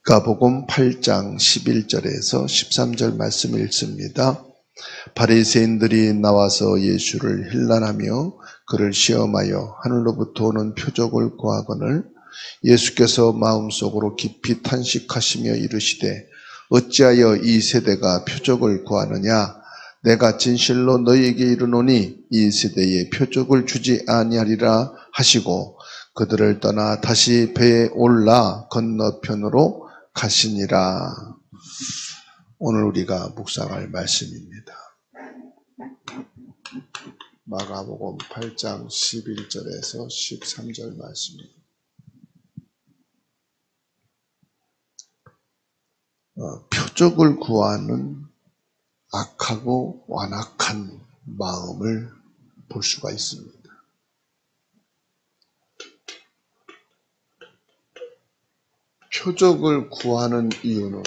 마가복음 8장 11절에서 13절 말씀 읽습니다. 바리새인들이 나와서 예수를 힐난하며 그를 시험하여 하늘로부터 오는 표적을 구하거늘 예수께서 마음속으로 깊이 탄식하시며 이르시되 어찌하여 이 세대가 표적을 구하느냐? 내가 진실로 너희에게 이르노니 이 세대에 표적을 주지 아니하리라 하시고 그들을 떠나 다시 배에 올라 건너편으로 가시니라. 오늘 우리가 묵상할 말씀입니다. 마가복음 8장 11절에서 13절 말씀입니다. 표적을 구하는 악하고 완악한 마음을 볼 수가 있습니다. 표적을 구하는 이유는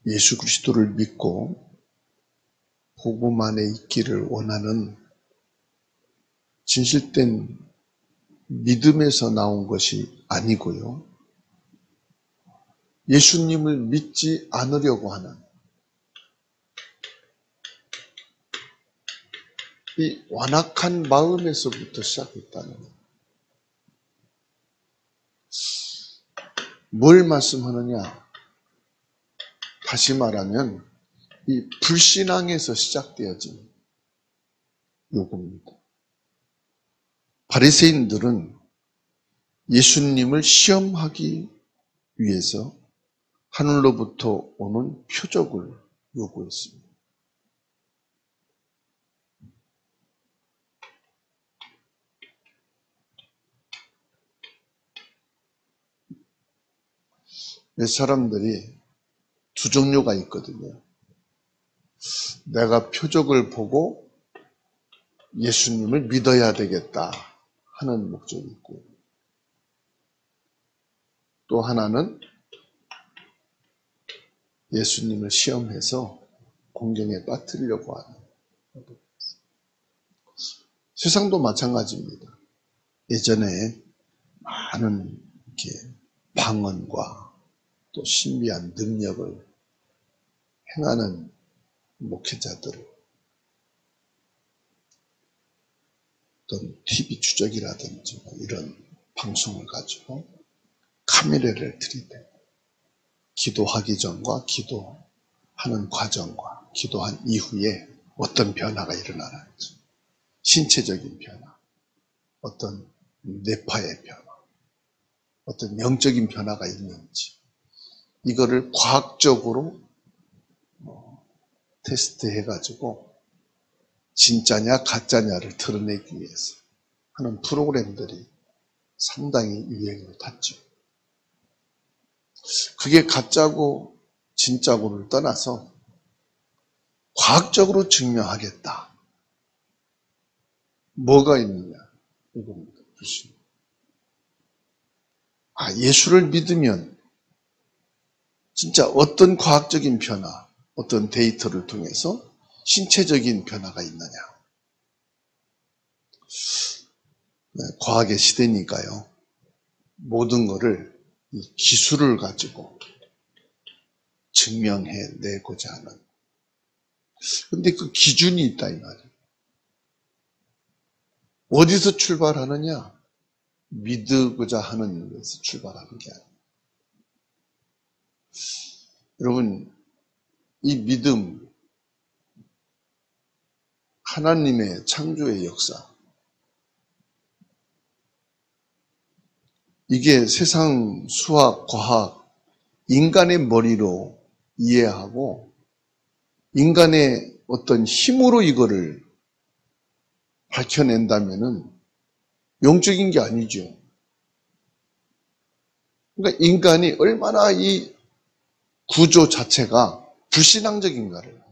예수 그리스도를 믿고 복음 안에 있기를 원하는 진실된 믿음에서 나온 것이 아니고요. 예수님을 믿지 않으려고 하는 이 완악한 마음에서부터 시작했다는 것. 뭘 말씀하느냐? 다시 말하면 이 불신앙에서 시작되어진 요구입니다. 바리새인들은 예수님을 시험하기 위해서 하늘로부터 오는 표적을 요구했습니다. 사람들이 두 종류가 있거든요. 내가 표적을 보고 예수님을 믿어야 되겠다 하는 목적이 있고, 또 하나는 예수님을 시험해서 공경에 빠뜨리려고 하는. 세상도 마찬가지입니다. 예전에 많은 이렇게 방언과 또 신비한 능력을 행하는 목회자들, 어떤 TV 추적이라든지 이런 방송을 가지고 카메라를 들이대 기도하기 전과 기도하는 과정과 기도한 이후에 어떤 변화가 일어나는지, 신체적인 변화, 어떤 뇌파의 변화, 어떤 영적인 변화가 있는지, 이거를 과학적으로 테스트해가지고 진짜냐 가짜냐를 드러내기 위해서 하는 프로그램들이 상당히 유행을 탔죠. 그게 가짜고 진짜고를 떠나서 과학적으로 증명하겠다. 뭐가 있느냐? 이겁니다. 예수를 믿으면 진짜 어떤 과학적인 변화, 어떤 데이터를 통해서 신체적인 변화가 있느냐. 과학의 시대니까요. 모든 것을 이 기술을 가지고 증명해내고자 하는. 근데 그 기준이 있다 이 말이에요. 어디서 출발하느냐? 믿고자 하는 것에서 출발하는 게 아니에요. 여러분, 이 믿음, 하나님의 창조의 역사, 이게 세상 수학, 과학, 인간의 머리로 이해하고 인간의 어떤 힘으로 이거를 밝혀낸다면은 영적인 게 아니죠. 그러니까 인간이 얼마나 이 구조 자체가 불신앙적인가를.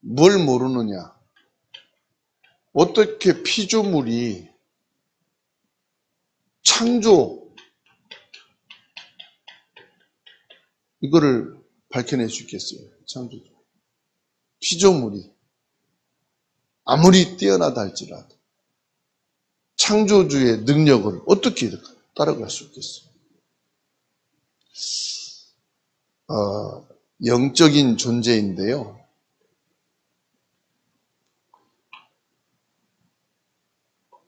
뭘 모르느냐? 어떻게 피조물이 창조, 이거를 밝혀낼 수 있겠어요? 창조. 피조물이 아무리 뛰어나다 할지라도 창조주의 능력을 어떻게 따라갈 수 있겠어요? 영적인 존재인데요.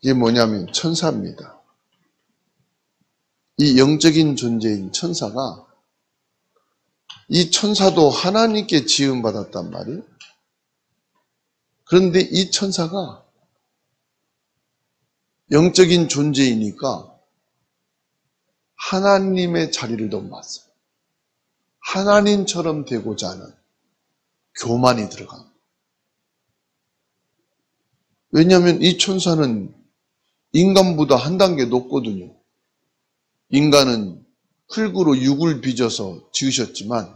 이게 뭐냐면 천사입니다. 이 영적인 존재인 천사가, 이 천사도 하나님께 지음받았단 말이에요. 그런데 이 천사가 영적인 존재이니까 하나님의 자리를 넘봤어요. 하나님처럼 되고자 하는 교만이 들어간. 왜냐하면 이 천사는 인간보다 한 단계 높거든요. 인간은 흙으로 육을 빚어서 지으셨지만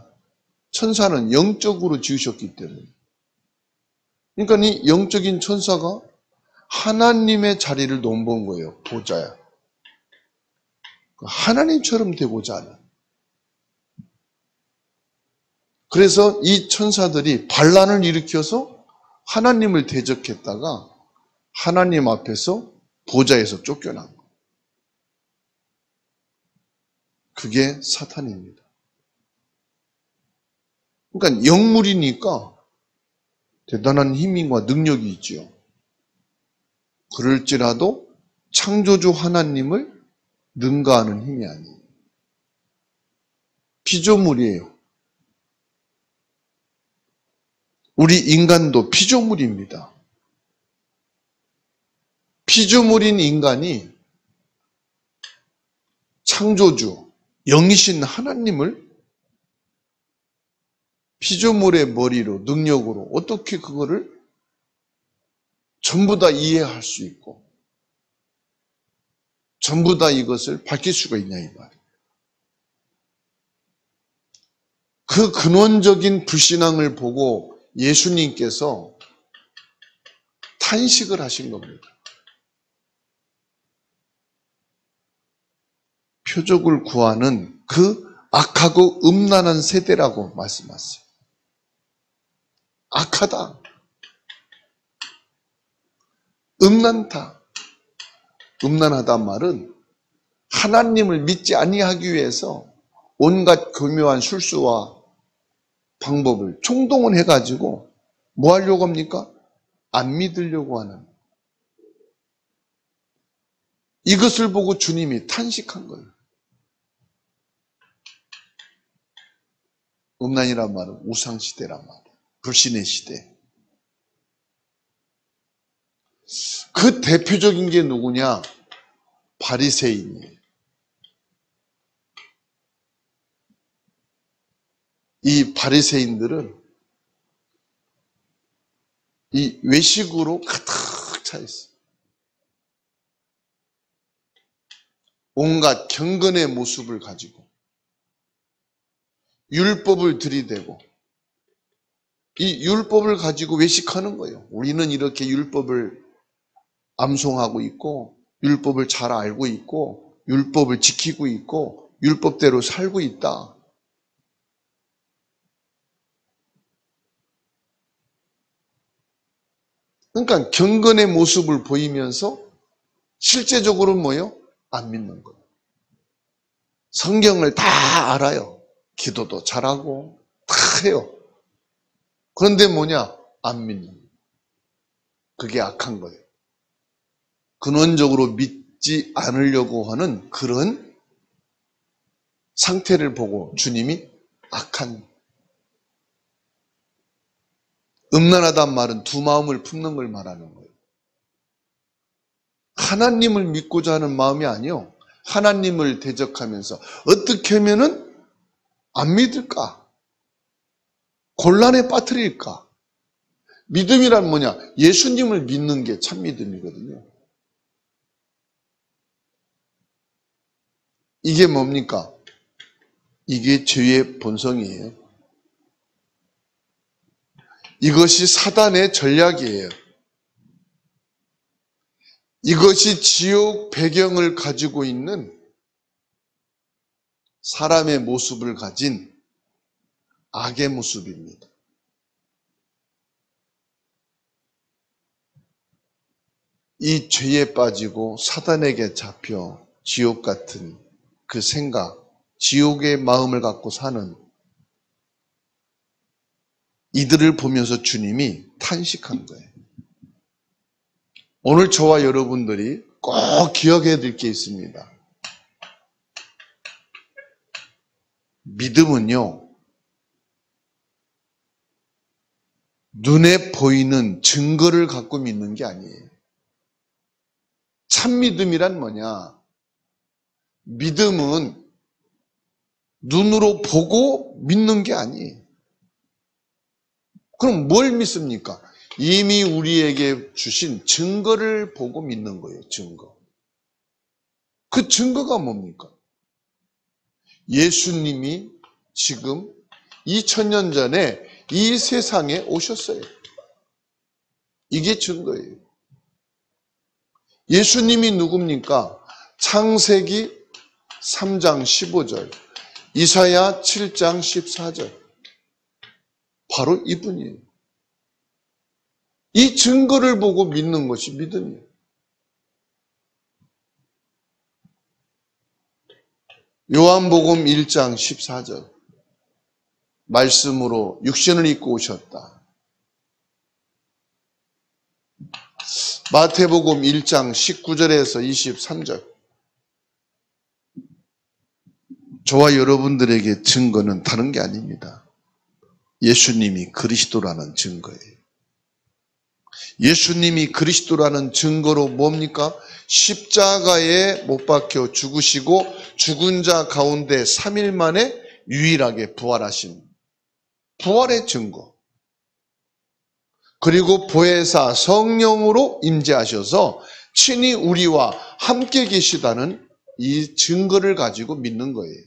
천사는 영적으로 지으셨기 때문에. 그러니까 이 영적인 천사가 하나님의 자리를 넘본 거예요. 보좌야. 하나님처럼 되고자 하는. 그래서 이 천사들이 반란을 일으켜서 하나님을 대적했다가 하나님 앞에서 보좌에서 쫓겨난 거예요. 그게 사탄입니다. 그러니까 영물이니까 대단한 힘과 능력이 있죠. 그럴지라도 창조주 하나님을 능가하는 힘이 아니에요. 피조물이에요. 우리 인간도 피조물입니다. 피조물인 인간이 창조주, 영이신 하나님을 피조물의 머리로, 능력으로 어떻게 그거를 전부 다 이해할 수 있고 전부 다 이것을 밝힐 수가 있냐 이 말이에요. 그 근원적인 불신앙을 보고 예수님께서 탄식을 하신 겁니다. 표적을 구하는 그 악하고 음란한 세대라고 말씀하세요. 악하다. 음란다. 음란하단 말은 하나님을 믿지 아니하기 위해서 온갖 교묘한 술수와 방법을 총동원해가지고 뭐 하려고 합니까? 안 믿으려고 하는. 이것을 보고 주님이 탄식한 거예요. 음란이란 말은 우상시대란 말이에요. 불신의 시대. 그 대표적인 게 누구냐? 바리새인이에요. 이 바리새인들은 이 외식으로 가득 차 있어요. 온갖 경건의 모습을 가지고 율법을 들이대고 이 율법을 가지고 외식하는 거예요. 우리는 이렇게 율법을 암송하고 있고 율법을 잘 알고 있고 율법을 지키고 있고 율법대로 살고 있다. 그러니까 경건의 모습을 보이면서 실제적으로 뭐예요? 안 믿는 거예요. 성경을 다 알아요. 기도도 잘하고 다 해요. 그런데 뭐냐? 안 믿는 거예요. 그게 악한 거예요. 근원적으로 믿지 않으려고 하는 그런 상태를 보고 주님이 악한, 음란하단 말은 두 마음을 품는 걸 말하는 거예요. 하나님을 믿고자 하는 마음이 아니요. 하나님을 대적하면서 어떻게 하면은 안 믿을까? 곤란에 빠뜨릴까? 믿음이란 뭐냐? 예수님을 믿는 게 참 믿음이거든요. 이게 뭡니까? 이게 죄의 본성이에요. 이것이 사단의 전략이에요. 이것이 지옥 배경을 가지고 있는 사람의 모습을 가진 악의 모습입니다. 이 죄에 빠지고 사단에게 잡혀 지옥 같은 그 생각, 지옥의 마음을 갖고 사는 이들을 보면서 주님이 탄식한 거예요. 오늘 저와 여러분들이 꼭 기억해야 될 게 있습니다. 믿음은요, 눈에 보이는 증거를 갖고 믿는 게 아니에요. 참 믿음이란 뭐냐? 믿음은 눈으로 보고 믿는 게 아니에요. 그럼 뭘 믿습니까? 이미 우리에게 주신 증거를 보고 믿는 거예요, 증거. 그 증거가 뭡니까? 예수님이 지금 2000년 전에 이 세상에 오셨어요. 이게 증거예요. 예수님이 누굽니까? 창세기 3장 15절, 이사야 7장 14절. 바로 이분이에요. 이 증거를 보고 믿는 것이 믿음이에요. 요한복음 1장 14절. 말씀으로 육신을 입고 오셨다. 마태복음 1장 19절에서 23절. 저와 여러분들에게 증거는 다른 게 아닙니다. 예수님이 그리스도라는 증거예요. 예수님이 그리스도라는 증거로 뭡니까? 십자가에 못 박혀 죽으시고 죽은 자 가운데 3일 만에 유일하게 부활하신 부활의 증거. 그리고 보혜사 성령으로 임재하셔서 친히 우리와 함께 계시다는 이 증거를 가지고 믿는 거예요.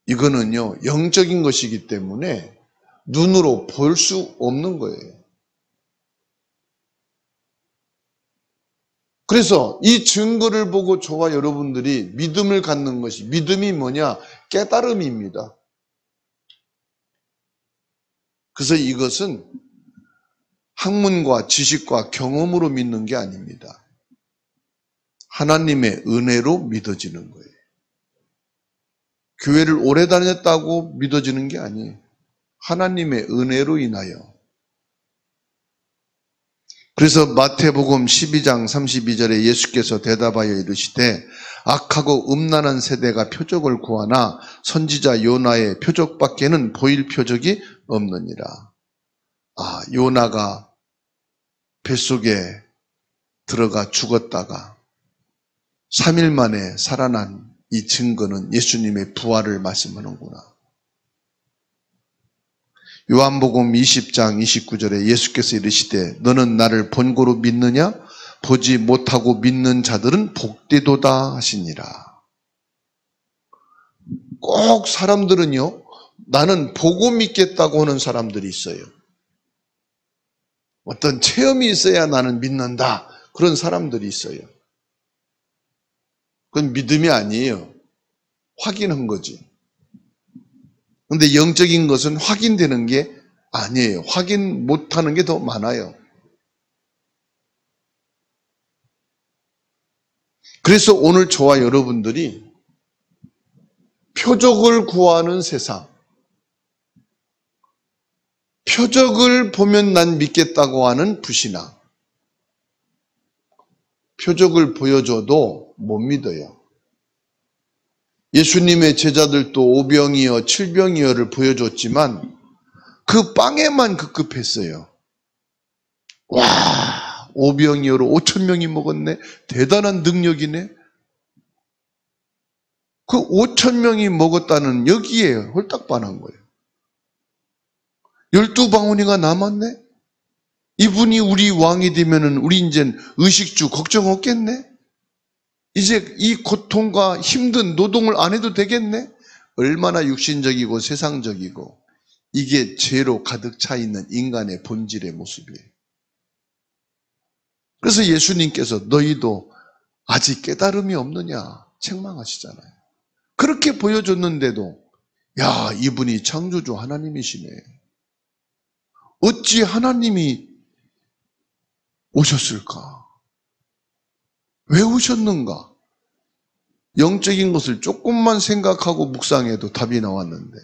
이거는요, 영적인 것이기 때문에 눈으로 볼 수 없는 거예요. 그래서 이 증거를 보고 저와 여러분들이 믿음을 갖는 것이, 믿음이 뭐냐? 깨달음입니다. 그래서 이것은 학문과 지식과 경험으로 믿는 게 아닙니다. 하나님의 은혜로 믿어지는 거예요. 교회를 오래 다녔다고 믿어지는 게 아니에요. 하나님의 은혜로 인하여. 그래서 마태복음 12장 32절에 예수께서 대답하여 이르시되 악하고 음란한 세대가 표적을 구하나 선지자 요나의 표적밖에는 보일 표적이 없느니라. 요나가 뱃속에 들어가 죽었다가 3일 만에 살아난 이 증거는 예수님의 부활을 말씀하는구나. 요한복음 20장 29절에 예수께서 이르시되 너는 나를 본고로 믿느냐? 보지 못하고 믿는 자들은 복되도다 하시니라. 꼭 사람들은요, 나는 보고 믿겠다고 하는 사람들이 있어요. 어떤 체험이 있어야 나는 믿는다. 그런 사람들이 있어요. 그건 믿음이 아니에요. 확인한 거지. 근데 영적인 것은 확인되는 게 아니에요. 확인 못하는 게 더 많아요. 그래서 오늘 저와 여러분들이 표적을 구하는 세상, 표적을 보면 난 믿겠다고 하는 불신앙, 표적을 보여줘도 못 믿어요. 예수님의 제자들도 5병이여 7병이여를 보여줬지만 그 빵에만 급급했어요. 와, 5병이여로 5,000명이 먹었네. 대단한 능력이네. 그 5,000명이 먹었다는 여기에 홀딱 반한 거예요. 12바구니가 남았네. 이분이 우리 왕이 되면은 우리 이제 의식주 걱정 없겠네. 이제 이 고통과 힘든 노동을 안 해도 되겠네? 얼마나 육신적이고 세상적이고 이게 죄로 가득 차 있는 인간의 본질의 모습이에요. 그래서 예수님께서 너희도 아직 깨달음이 없느냐 책망하시잖아요. 그렇게 보여줬는데도 야, 이분이 창조주 하나님이시네. 어찌 하나님이 오셨을까? 왜 오셨는가? 영적인 것을 조금만 생각하고 묵상해도 답이 나왔는데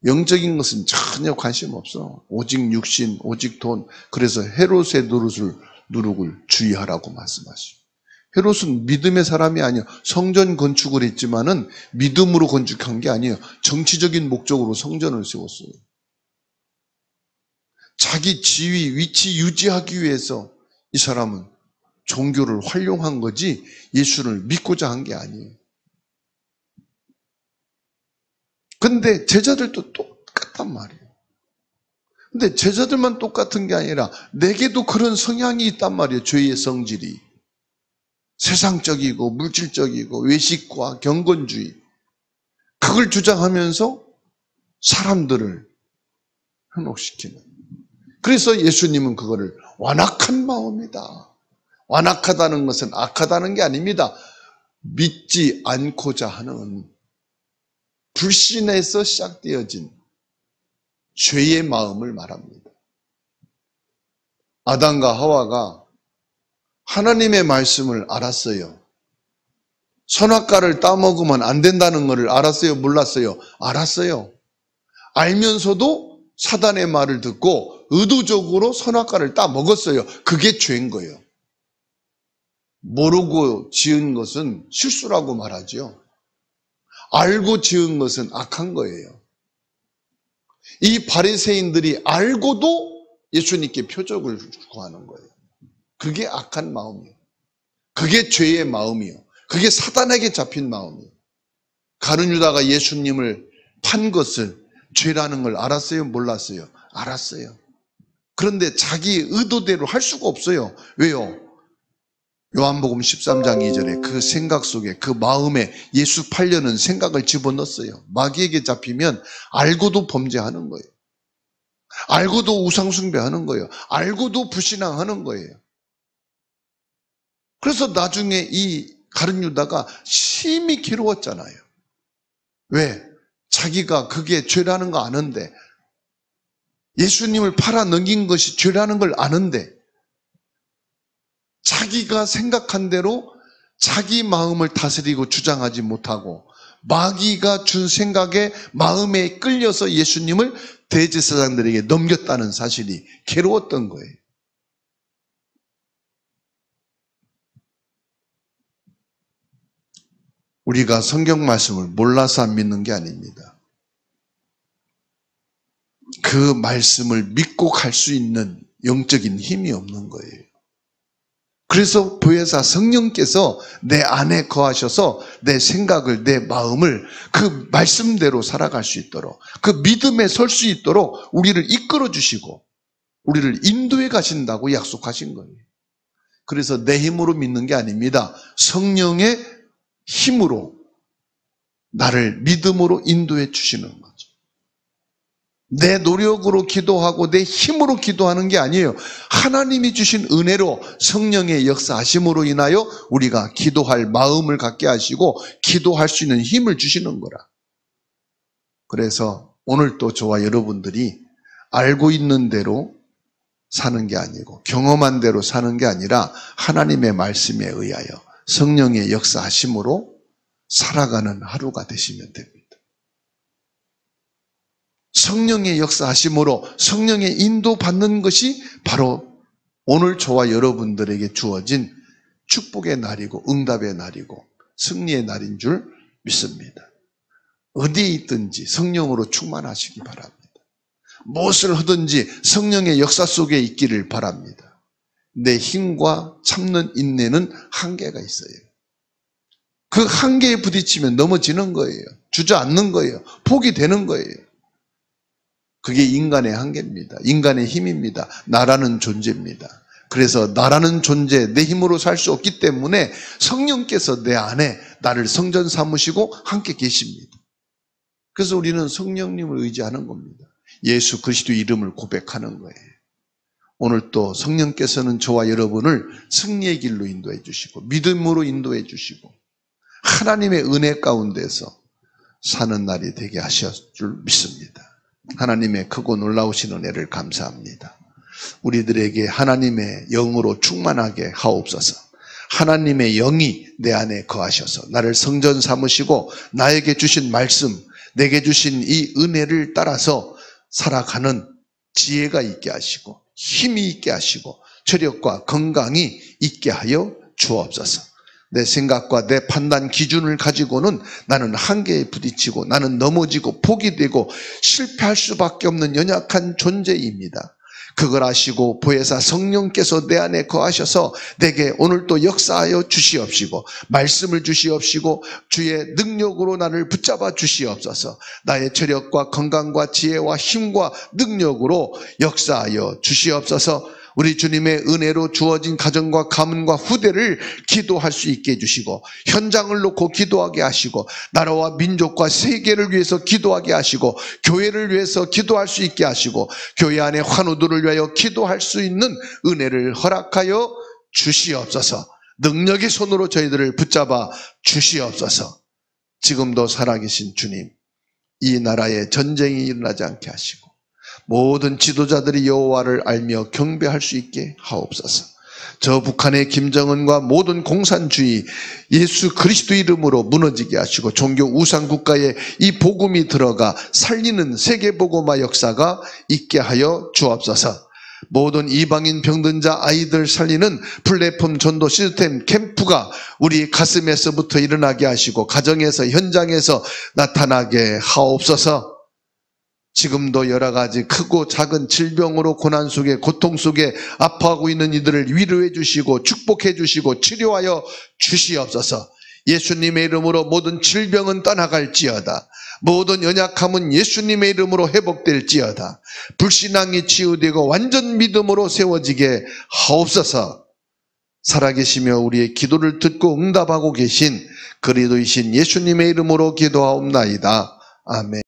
영적인 것은 전혀 관심 없어. 오직 육신, 오직 돈. 그래서 헤롯의 노릇을 누룩을 주의하라고 말씀하시죠. 헤롯은 믿음의 사람이 아니에요. 성전 건축을 했지만은 믿음으로 건축한 게 아니에요. 정치적인 목적으로 성전을 세웠어요. 자기 지위, 위치 유지하기 위해서 이 사람은 종교를 활용한 거지 예수를 믿고자 한 게 아니에요. 근데 제자들도 똑같단 말이에요. 근데 제자들만 똑같은 게 아니라 내게도 그런 성향이 있단 말이에요. 죄의 성질이. 세상적이고 물질적이고 외식과 경건주의. 그걸 주장하면서 사람들을 현혹시키는. 그래서 예수님은 그거를 완악한 마음이다. 완악하다는 것은 악하다는 게 아닙니다. 믿지 않고자 하는 불신에서 시작되어진 죄의 마음을 말합니다. 아담과 하와가 하나님의 말씀을 알았어요. 선악과를 따먹으면 안 된다는 것을 알았어요? 몰랐어요? 알았어요. 알면서도 사단의 말을 듣고 의도적으로 선악과를 따먹었어요. 그게 죄인 거예요. 모르고 지은 것은 실수라고 말하죠. 알고 지은 것은 악한 거예요. 이 바리새인들이 알고도 예수님께 표적을 구하는 거예요. 그게 악한 마음이에요. 그게 죄의 마음이에요. 그게 사단에게 잡힌 마음이에요. 가룟 유다가 예수님을 판 것을 죄라는 걸 알았어요? 몰랐어요? 알았어요. 그런데 자기 의도대로 할 수가 없어요. 왜요? 요한복음 13장 2절에 그 생각 속에 그 마음에 예수 팔려는 생각을 집어넣었어요. 마귀에게 잡히면 알고도 범죄하는 거예요. 알고도 우상숭배하는 거예요. 알고도 불신앙하는 거예요. 그래서 나중에 이 가룟 유다가 심히 괴로웠잖아요. 왜? 자기가 그게 죄라는 거 아는데 예수님을 팔아 넘긴 것이 죄라는 걸 아는데 자기가 생각한 대로 자기 마음을 다스리고 주장하지 못하고 마귀가 준 생각에 마음에 끌려서 예수님을 대제사장들에게 넘겼다는 사실이 괴로웠던 거예요. 우리가 성경 말씀을 몰라서 안 믿는 게 아닙니다. 그 말씀을 믿고 갈 수 있는 영적인 힘이 없는 거예요. 그래서 보혜사 성령께서 내 안에 거하셔서 내 생각을, 내 마음을 그 말씀대로 살아갈 수 있도록, 그 믿음에 설 수 있도록 우리를 이끌어 주시고 우리를 인도해 가신다고 약속하신 거예요. 그래서 내 힘으로 믿는 게 아닙니다. 성령의 힘으로 나를 믿음으로 인도해 주시는 거죠. 내 노력으로 기도하고 내 힘으로 기도하는 게 아니에요. 하나님이 주신 은혜로 성령의 역사하심으로 인하여 우리가 기도할 마음을 갖게 하시고 기도할 수 있는 힘을 주시는 거라. 그래서 오늘 또 저와 여러분들이 알고 있는 대로 사는 게 아니고 경험한 대로 사는 게 아니라 하나님의 말씀에 의하여 성령의 역사하심으로 살아가는 하루가 되시면 됩니다. 성령의 역사하심으로 성령의 인도받는 것이 바로 오늘 저와 여러분들에게 주어진 축복의 날이고 응답의 날이고 승리의 날인 줄 믿습니다. 어디에 있든지 성령으로 충만하시기 바랍니다. 무엇을 하든지 성령의 역사 속에 있기를 바랍니다. 내 힘과 참는 인내는 한계가 있어요. 그 한계에 부딪히면 넘어지는 거예요. 주저앉는 거예요. 포기되는 거예요. 그게 인간의 한계입니다. 인간의 힘입니다. 나라는 존재입니다. 그래서 나라는 존재, 내 힘으로 살 수 없기 때문에 성령께서 내 안에 나를 성전 삼으시고 함께 계십니다. 그래서 우리는 성령님을 의지하는 겁니다. 예수 그리스도 이름을 고백하는 거예요. 오늘 또 성령께서는 저와 여러분을 승리의 길로 인도해 주시고 믿음으로 인도해 주시고 하나님의 은혜 가운데서 사는 날이 되게 하실 줄 믿습니다. 하나님의 크고 놀라우신 은혜를 감사합니다. 우리들에게 하나님의 영으로 충만하게 하옵소서. 하나님의 영이 내 안에 거하셔서 나를 성전 삼으시고 나에게 주신 말씀, 내게 주신 이 은혜를 따라서 살아가는 지혜가 있게 하시고 힘이 있게 하시고 체력과 건강이 있게 하여 주옵소서. 내 생각과 내 판단 기준을 가지고는 나는 한계에 부딪히고 나는 넘어지고 포기되고 실패할 수밖에 없는 연약한 존재입니다. 그걸 아시고 보혜사 성령께서 내 안에 거하셔서 내게 오늘도 역사하여 주시옵시고 말씀을 주시옵시고 주의 능력으로 나를 붙잡아 주시옵소서. 나의 체력과 건강과 지혜와 힘과 능력으로 역사하여 주시옵소서. 우리 주님의 은혜로 주어진 가정과 가문과 후대를 기도할 수 있게 해주시고 현장을 놓고 기도하게 하시고 나라와 민족과 세계를 위해서 기도하게 하시고 교회를 위해서 기도할 수 있게 하시고 교회 안의 환우들을 위하여 기도할 수 있는 은혜를 허락하여 주시옵소서. 능력의 손으로 저희들을 붙잡아 주시옵소서. 지금도 살아계신 주님, 이 나라에 전쟁이 일어나지 않게 하시고 모든 지도자들이 여호와를 알며 경배할 수 있게 하옵소서. 저 북한의 김정은과 모든 공산주의 예수 그리스도 이름으로 무너지게 하시고 종교 우상 국가에 이 복음이 들어가 살리는 세계복음화 역사가 있게 하여 주옵소서. 모든 이방인 병든 자 아이들 살리는 플랫폼 전도 시스템 캠프가 우리 가슴에서부터 일어나게 하시고 가정에서 현장에서 나타나게 하옵소서. 지금도 여러 가지 크고 작은 질병으로 고난 속에 고통 속에 아파하고 있는 이들을 위로해 주시고 축복해 주시고 치료하여 주시옵소서. 예수님의 이름으로 모든 질병은 떠나갈지어다. 모든 연약함은 예수님의 이름으로 회복될지어다. 불신앙이 치유되고 완전 믿음으로 세워지게 하옵소서. 살아계시며 우리의 기도를 듣고 응답하고 계신 그리스도이신 예수님의 이름으로 기도하옵나이다. 아멘.